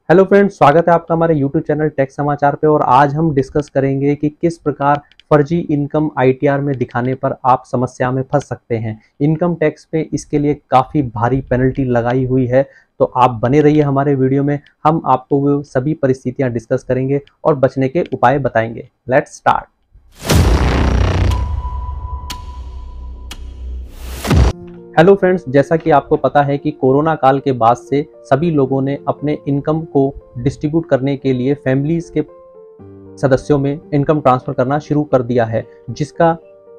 Hello friends, स्वागत है आपका हमारे यूट्यूब चैनल टेक समाचार पे। और आज हम डिस्कस करेंगे कि किस प्रकार फर्जी इनकम आईटीआर में दिखाने पर आप समस्या में फंस सकते हैं। इनकम टैक्स पे इसके लिए काफ़ी भारी पेनल्टी लगाई हुई है, तो आप बने रहिए हमारे वीडियो में। हम आपको वो सभी परिस्थितियां डिस्कस करेंगे और बचने के उपाय बताएंगे। Let's start. हेलो फ्रेंड्स, जैसा कि आपको पता है कि कोरोना काल के बाद से सभी लोगों ने अपने इनकम को डिस्ट्रीब्यूट करने के लिए फैमिलीज के सदस्यों में इनकम ट्रांसफर करना शुरू कर दिया है, जिसका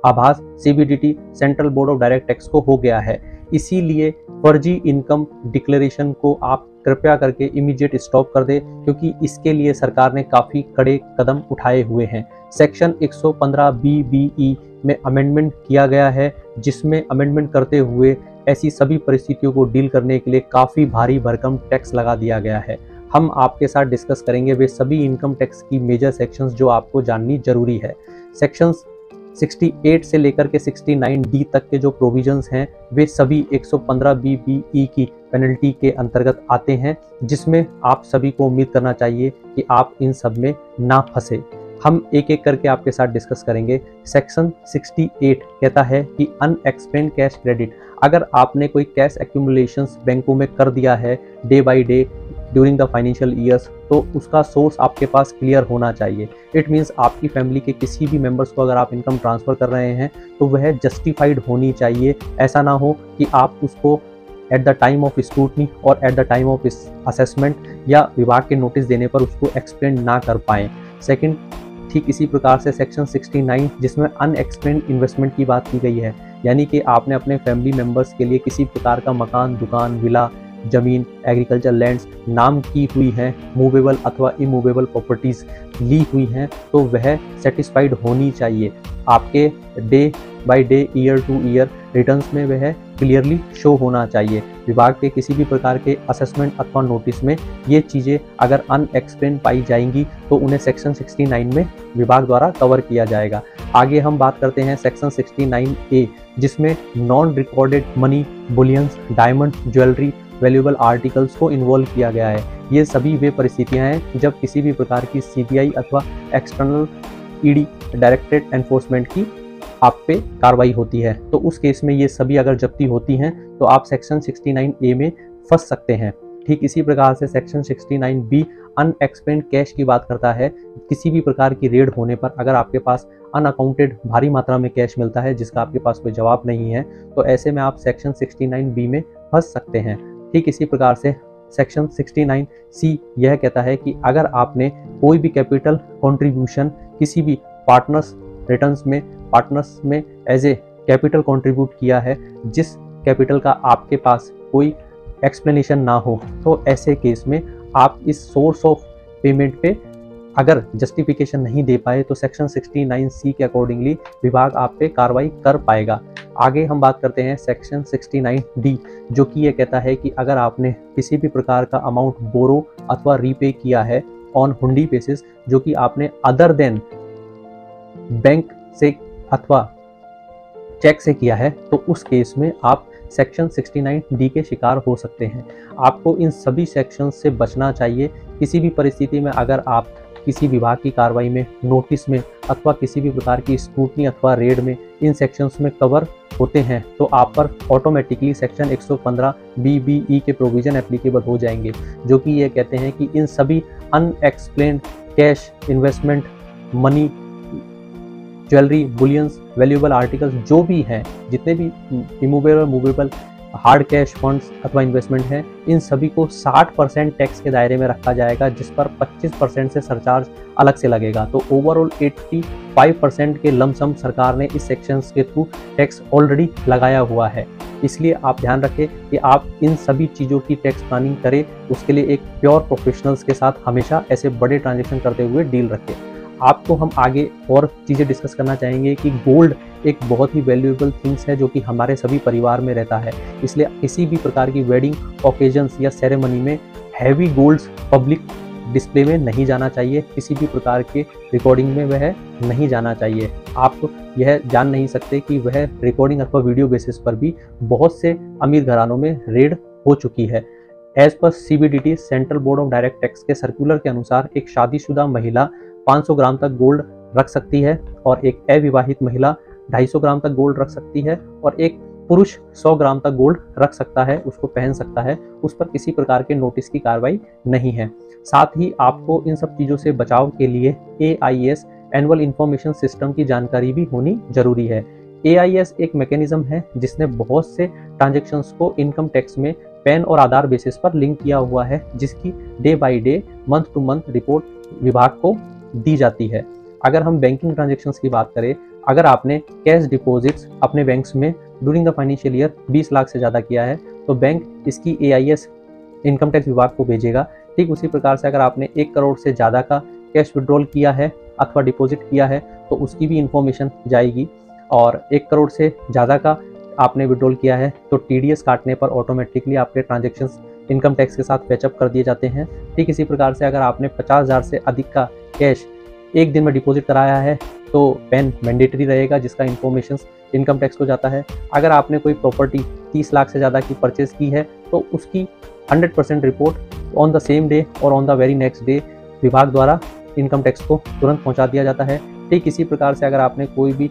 आभास CBDT central board of direct tax को हो गया है। इसीलिए फर्जी इनकम डिक्लेरेशन को आप कृपया करके इमीडिएट स्टॉप कर दें, क्योंकि इसके लिए सरकार ने काफ़ी कड़े कदम उठाए हुए हैं। सेक्शन 115 BBE में अमेंडमेंट किया गया है, जिसमें अमेंडमेंट करते हुए ऐसी सभी परिस्थितियों को डील करने के लिए काफ़ी भारी भरकम टैक्स लगा दिया गया है। हम आपके साथ डिस्कस करेंगे वे सभी इनकम टैक्स की मेजर सेक्शंस जो आपको जाननी जरूरी है। सेक्शंस 68 से लेकर के 69D तक के जो प्रोविजंस हैं वे सभी 115 BBE की पेनल्टी के अंतर्गत आते हैं, जिसमें आप सभी को उम्मीद करना चाहिए कि आप इन सब में ना फंसे। हम एक एक करके आपके साथ डिस्कस करेंगे। सेक्शन 68 कहता है कि अनएक्सपेंड कैश क्रेडिट, अगर आपने कोई कैश एक्यूमुलेशंस बैंकों में कर दिया है day by day during the financial years, तो उसका सोर्स आपके पास क्लियर होना चाहिए। इट मीन्स आपकी फैमिली के किसी भी मेंबर्स को अगर आप इनकम ट्रांसफ़र कर रहे हैं तो वह जस्टिफाइड होनी चाहिए। ऐसा ना हो कि आप उसको at the time of scrutiny और at the time of assessment या विभाग के नोटिस देने पर उसको एक्सप्लेन ना कर पाएँ। सेकेंड, ठीक इसी प्रकार से सेक्शन 69 जिसमें अनएक्सपेंड इन्वेस्टमेंट की बात की गई है, यानी कि आपने अपने फैमिली मेंबर्स के लिए किसी प्रकार का मकान, दुकान, विला, जमीन, एग्रीकल्चर लैंड्स नाम की हुई हैं, मूवेबल अथवा इमूवेबल प्रॉपर्टीज़ ली हुई हैं, तो वह सेटिस्फाइड होनी चाहिए। आपके day by day, year two year returns में वह क्लियरली शो होना चाहिए। विभाग के किसी भी प्रकार के असेसमेंट अथवा नोटिस में ये चीज़ें अगर अनएक्सप्लेन पाई जाएंगी तो उन्हें सेक्शन 69 में विभाग द्वारा कवर किया जाएगा। आगे हम बात करते हैं सेक्शन 69A, जिसमें non recorded money, bullions, diamond, jewellery, valuable articles को इन्वॉल्व किया गया है। ये सभी वे परिस्थितियां हैं जब किसी भी प्रकार की सीबीआई अथवा एक्सटर्नल ईडी डायरेक्टेड एनफोर्समेंट की आप पे कार्रवाई होती है, तो उस केस में ये सभी अगर जब्ती होती हैं तो आप सेक्शन 69A में फंस सकते हैं। ठीक इसी प्रकार से सेक्शन 69B अनएक्सपेंड कैश की बात करता है। किसी भी प्रकार की रेड होने पर अगर आपके पास अनअकाउंटेड भारी मात्रा में कैश मिलता है जिसका आपके पास कोई जवाब नहीं है, तो ऐसे में आप सेक्शन 69B में फंस सकते हैं। ठीक इसी प्रकार से सेक्शन 69C यह कहता है कि अगर आपने कोई भी कैपिटल कंट्रीब्यूशन किसी भी पार्टनर्स में एज ए कैपिटल कंट्रीब्यूट किया है, जिस कैपिटल का आपके पास कोई एक्सप्लेनेशन ना हो, तो ऐसे केस में आप इस सोर्स ऑफ पेमेंट पे अगर जस्टिफिकेशन नहीं दे पाए तो सेक्शन 69C के अकॉर्डिंगली विभाग आप पे कार्रवाई कर पाएगा। आगे हम बात करते हैं सेक्शन 69D, जो कि ये कहता है कि अगर आपने किसी भी प्रकार का अमाउंट बोरो अथवा रीपे किया है ऑन हुंडी बेसिस, जो कि आपने अदर देन बैंक से अथवा चेक से किया है, तो उस केस में आप सेक्शन 69D के शिकार हो सकते हैं। आपको इन सभी सेक्शन से बचना चाहिए। किसी भी परिस्थिति में अगर आप किसी विभाग की कार्रवाई में, नोटिस में अथवा किसी भी प्रकार की स्क्रूटनी अथवा रेड में इन सेक्शंस में कवर होते हैं, तो आप पर ऑटोमेटिकली सेक्शन 115 BBE के प्रोविज़न एप्लीकेबल हो जाएंगे, जो कि ये कहते हैं कि इन सभी unexplained cash, investment, money, jewellery, bullions, valuable articles जो भी हैं, जितने भी immovable, movable, hard cash funds अथवा इन्वेस्टमेंट हैं, इन सभी को 60% टैक्स के दायरे में रखा जाएगा, जिस पर 25% से सरचार्ज अलग से लगेगा। तो ओवरऑल 85% के लमसम सरकार ने इस सेक्शंस के थ्रू टैक्स ऑलरेडी लगाया हुआ है। इसलिए आप ध्यान रखें कि आप इन सभी चीज़ों की टैक्स प्लानिंग करें। उसके लिए एक प्योर प्रोफेशनल्स के साथ हमेशा ऐसे बड़े ट्रांजेक्शन करते हुए डील रखें। आपको हम आगे और चीज़ें डिस्कस करना चाहेंगे कि गोल्ड एक बहुत ही वैल्यूएबल थिंग्स है जो कि हमारे सभी परिवार में रहता है। इसलिए किसी भी प्रकार की वेडिंग ओकेजन्स या सेरेमनी में हैवी गोल्ड्स पब्लिक डिस्प्ले में नहीं जाना चाहिए। किसी भी प्रकार के रिकॉर्डिंग में वह नहीं जाना चाहिए। आप यह जान नहीं सकते कि वह रिकॉर्डिंग अथवा वीडियो बेसिस पर भी बहुत से अमीर घरानों में रेड हो चुकी है। एज पर CBDT central board of direct tax के सर्कुलर के अनुसार एक शादीशुदा महिला 500 ग्राम तक गोल्ड रख सकती है और एक अविवाहित महिला 250 ग्राम तक गोल्ड रख सकती है और एक पुरुष 100 ग्राम तक गोल्ड रख सकता है, उसको पहन सकता है, उस पर किसी प्रकार के नोटिस की कार्रवाई नहीं है। साथ ही आपको इन सब चीज़ों से बचाव के लिए AIS एनुअल इंफॉर्मेशन सिस्टम की जानकारी भी होनी जरूरी है। AIS एक मैकेनिज्म है जिसने बहुत से ट्रांजेक्शन्स को इनकम टैक्स में पैन और आधार बेसिस पर लिंक किया हुआ है, जिसकी day by day, month two month report विभाग को दी जाती है। अगर हम बैंकिंग ट्रांजेक्शन्स की बात करें, अगर आपने कैश डिपॉजिट्स अपने बैंक्स में during the financial year 20 lakh से ज़्यादा किया है तो बैंक इसकी AIS इनकम टैक्स विभाग को भेजेगा। ठीक उसी प्रकार से अगर आपने 1 करोड़ से ज़्यादा का कैश विड्रॉल किया है अथवा डिपॉजिट किया है तो उसकी भी इंफॉर्मेशन जाएगी, और 1 करोड़ से ज़्यादा का आपने विड्रॉल किया है तो TDS काटने पर ऑटोमेटिकली आपके ट्रांजेक्शन्स इनकम टैक्स के साथ पैचअप कर दिए जाते हैं। ठीक इसी प्रकार से अगर आपने 50,000 से अधिक का कैश एक दिन में डिपॉजिट कराया है तो पैन मैंडेटरी रहेगा, जिसका इन्फॉर्मेशन इनकम टैक्स को जाता है। अगर आपने कोई प्रॉपर्टी 30 लाख से ज़्यादा की परचेज की है तो उसकी 100% report on the same day और on the very next day विभाग द्वारा इनकम टैक्स को तुरंत पहुंचा दिया जाता है। ठीक इसी प्रकार से अगर आपने कोई भी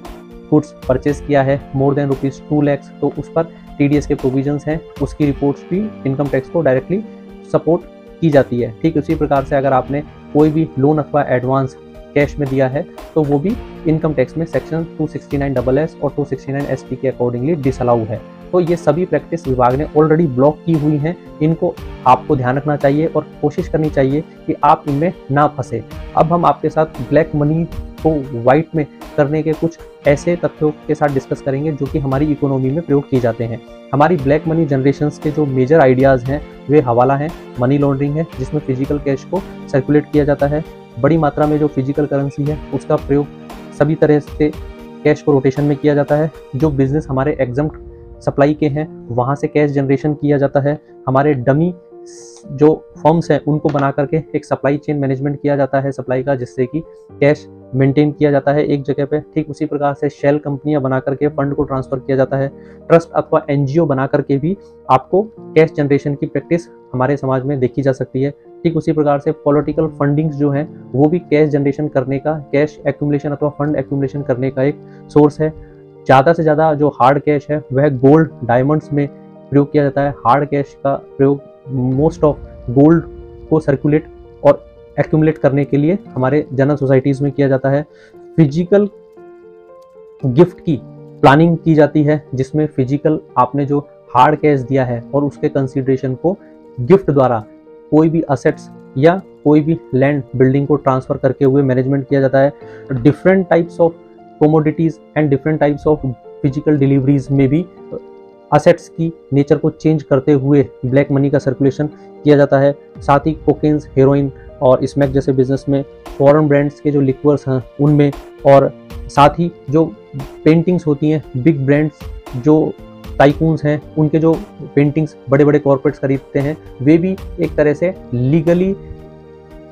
गुड्स परचेज किया है मोर देन ₹2 लाख तो उस पर TDS के प्रोविजंस हैं, उसकी रिपोर्ट्स भी इनकम टैक्स को डायरेक्टली सपोर्ट की जाती है। ठीक उसी प्रकार से अगर आपने कोई भी लोन अथवा एडवांस कैश में दिया है तो वो भी इनकम टैक्स में सेक्शन 269SS और 269ST के अकॉर्डिंगली डिसअलाउ है। तो ये सभी प्रैक्टिस विभाग ने ऑलरेडी ब्लॉक की हुई हैं, इनको आपको ध्यान रखना चाहिए और कोशिश करनी चाहिए कि आप इनमें ना फंसे। अब हम आपके साथ ब्लैक मनी को वाइट में करने के कुछ ऐसे तथ्यों के साथ डिस्कस करेंगे जो कि हमारी इकोनॉमी में प्रयोग किए जाते हैं। हमारी ब्लैक मनी जनरेशन्स के जो मेजर आइडियाज़ हैं वे हवाला हैं, मनी लॉन्ड्रिंग है जिसमें फिजिकल कैश को सर्कुलेट किया जाता है, बड़ी मात्रा में जो फिजिकल करेंसी है उसका प्रयोग सभी तरह से कैश को रोटेशन में किया जाता है, जो बिजनेस हमारे एग्जम्प्ट सप्लाई के हैं वहाँ से कैश जनरेशन किया जाता है, हमारे डमी जो फर्म्स हैं उनको बना करके एक सप्लाई चेन मैनेजमेंट किया जाता है सप्लाई का, जिससे कि कैश मेंटेन किया जाता है एक जगह पे। ठीक उसी प्रकार से शेल कंपनियां बना करके फंड को ट्रांसफर किया जाता है, ट्रस्ट अथवा NGO बना करके भी आपको कैश जनरेशन की प्रैक्टिस हमारे समाज में देखी जा सकती है। ठीक उसी प्रकार से पॉलिटिकल फंडिंग्स जो हैं वो भी कैश जनरेशन करने का, कैश एक्यूमुलेशन अथवा फंड एक्यूमुलेशन करने का एक सोर्स है। ज़्यादा से ज़्यादा जो हार्ड कैश है वह गोल्ड डायमंड्स में प्रयोग किया जाता है। हार्ड कैश का प्रयोग मोस्ट ऑफ गोल्ड को सर्कुलेट और एक्यूमुलेट करने के लिए हमारे जनरल सोसाइटीज़ में किया जाता है। फिजिकल गिफ्ट की प्लानिंग की जाती है, जिसमें फिजिकल आपने जो हार्ड कैश दिया है और उसके कंसीडरेशन को गिफ्ट द्वारा कोई भी असेट्स या कोई भी लैंड बिल्डिंग को ट्रांसफर करके हुए मैनेजमेंट किया जाता है। Different types of commodities and different types of physical deliveries में भी असेट्स की नेचर को चेंज करते हुए ब्लैक मनी का सर्कुलेशन किया जाता है। साथ ही कोकेन्स, हेरोइन और स्मैक जैसे बिजनेस में, फॉरेन ब्रांड्स के जो लिक्वर्स हैं उनमें, और साथ ही जो पेंटिंग्स होती हैं बिग ब्रांड्स जो टाइकून्स हैं उनके जो पेंटिंग्स बड़े बड़े कॉर्पोरेट्स खरीदते हैं वे भी एक तरह से लीगली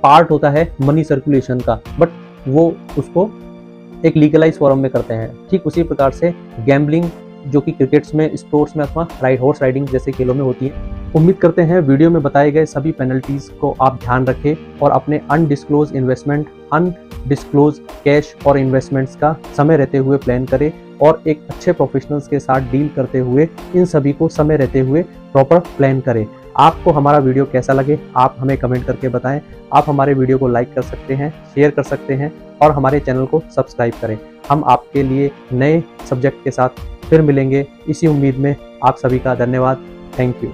पार्ट होता है मनी सर्कुलेशन का, बट वो उसको एक लीगलाइज फॉर्म में करते हैं। ठीक उसी प्रकार से गैम्बलिंग जो कि क्रिकेट्स में, स्पोर्ट्स में अथवा हॉर्स राइडिंग जैसे खेलों में होती है। उम्मीद करते हैं वीडियो में बताए गए सभी पेनल्टीज को आप ध्यान रखें और अपने अनडिस्क्लोज इन्वेस्टमेंट, अनडिस्क्लोज कैश और इन्वेस्टमेंट्स का समय रहते हुए प्लान करें और एक अच्छे प्रोफेशनल्स के साथ डील करते हुए इन सभी को समय रहते हुए प्रॉपर प्लान करें। आपको हमारा वीडियो कैसा लगे आप हमें कमेंट करके बताएं। आप हमारे वीडियो को लाइक कर सकते हैं, शेयर कर सकते हैं और हमारे चैनल को सब्सक्राइब करें। हम आपके लिए नए सब्जेक्ट के साथ फिर मिलेंगे, इसी उम्मीद में। आप सभी का धन्यवाद। Thank you.